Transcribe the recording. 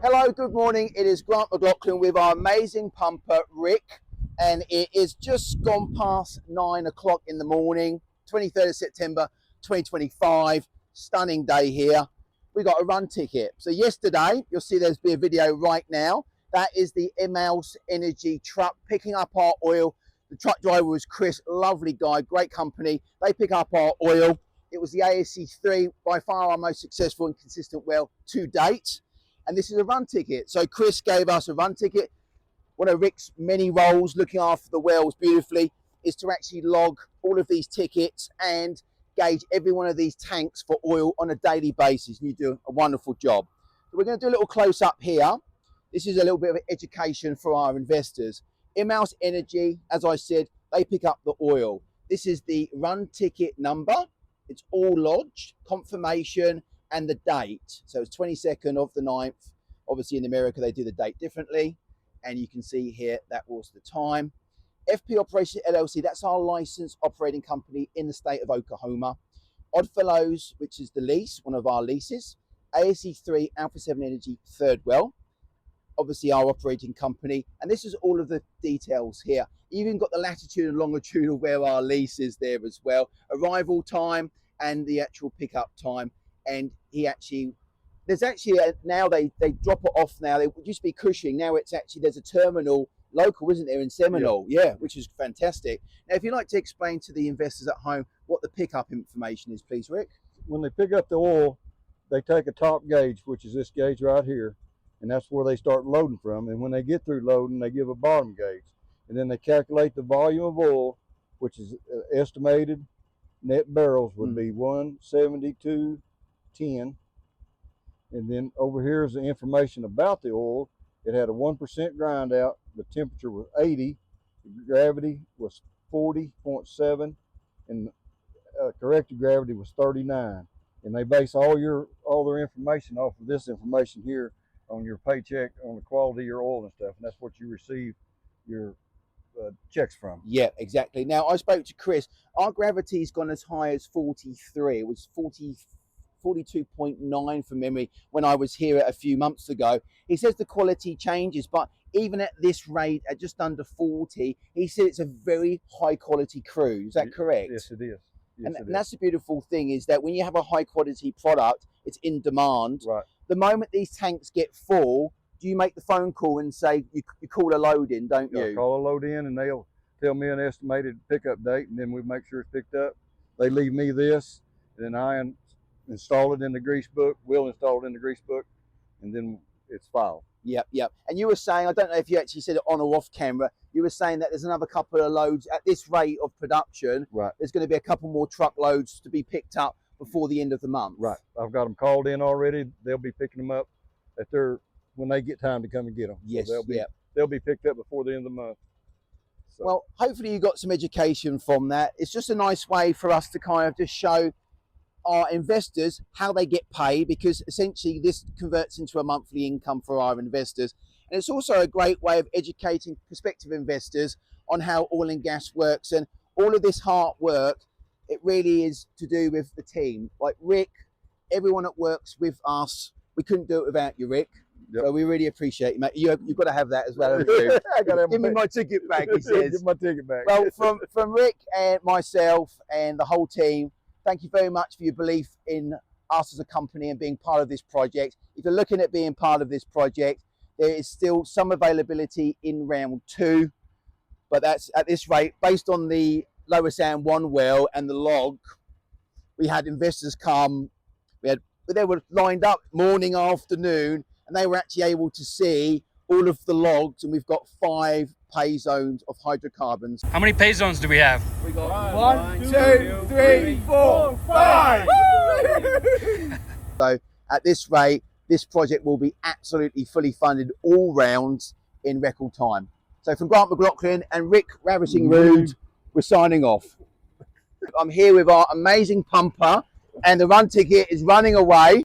Hello, good morning. It is Grant McLaughlin with our amazing pumper, Rick, and it is just gone past 9 o'clock in the morning, 23rd of September, 2025. Stunning day here. We got a run ticket. So yesterday, you'll see there's been a video right now. That is the ASE Energy truck picking up our oil. The truck driver was Chris, lovely guy, great company. They pick up our oil. It was the ASE 3, by far our most successful and consistent well to date. And this is a run ticket. So Chris gave us a run ticket. One of Rick's many roles, looking after the wells beautifully, is to actually log all of these tickets and gauge every one of these tanks for oil on a daily basis. And you do a wonderful job. So we're going to do a little close up here. This is a little bit of education for our investors. ASE Energy, as I said, they pick up the oil. This is the run ticket number. It's all lodged, confirmation, and the date. So it's 22nd of the 9th. Obviously in America, they do the date differently. And you can see here, that was the time. FP Operations LLC, that's our licensed operating company in the state of Oklahoma. Oddfellows, which is the lease, one of our leases. ASE 3, Alpha 7 Energy, third well. Obviously our operating company. And this is all of the details here. You even got the latitude and longitude of where our lease is there as well. Arrival time and the actual pickup time. And there's actually now they drop it off now. It used to be Cushing. Now it's actually, there's a terminal local, isn't there, in Seminole? Yeah, which is fantastic. Now, if you'd like to explain to the investors at home what the pickup information is, please, Rick. When they pick up the oil, they take a top gauge, which is this gauge right here, and that's where they start loading from. And when they get through loading, they give a bottom gauge. And then they calculate the volume of oil, which is estimated net barrels would be 172.10. And then over here is the information about the oil. It had a 1% grind out. The temperature was 80. The gravity was 40.7, and corrected gravity was 39. And they base all their information off of this information here on your paycheck, on the quality of your oil and stuff. And that's what you receive your checks from. Yeah, exactly. Now, I spoke to Chris. Our gravity's gone as high as 43. It was 42.9 from memory when I was here a few months ago. He says the quality changes, but even at this rate, at just under 40, he said it's a very high quality crude. Is that correct? Yes, it is. And that's the beautiful thing, is that when you have a high quality product, it's in demand. Right. The moment these tanks get full, do you make the phone call and say you call a load in, don't you? I call a load in and they'll tell me an estimated pickup date, and then we make sure it's picked up. They leave me this, and then I install it in the grease book. We'll install it in the grease book, and then it's filed. Yep. And you were saying, I don't know if you actually said it on or off camera, you were saying that there's another couple of loads at this rate of production. Right. There's going to be a couple more truckloads to be picked up before the end of the month. Right. I've got them called in already. They'll be picking them up when they get time to come and get them. Yes. So they'll be picked up before the end of the month. So. Well, hopefully you got some education from that. It's just a nice way for us to kind of just show our investors how they get paid, because essentially this converts into a monthly income for our investors. And it's also a great way of educating prospective investors on how oil and gas works. And all of this hard work, it really is to do with the team. Like Rick, everyone that works with us, we couldn't do it without you, Rick. Yep. So we really appreciate you, mate. You've got to have that as well. Give me my ticket back, he says. Give my ticket back. Well, from Rick and myself and the whole team, thank you very much for your belief in us as a company and being part of this project. If you're looking at being part of this project, there is still some availability in round 2, but that's at this rate, based on the Lower Sand 1 well and the log. We had investors come, they were lined up morning, afternoon, and they were actually able to see all of the logs, and we've got 5 pay zones of hydrocarbons. How many pay zones do we have? We got 1, 2, 3, 4, 5. So at this rate, this project will be absolutely fully funded all rounds in record time. So from Grant McLaughlin and Rick Ravishing Rude, we're signing off. I'm here with our amazing pumper, and the run ticket is running away.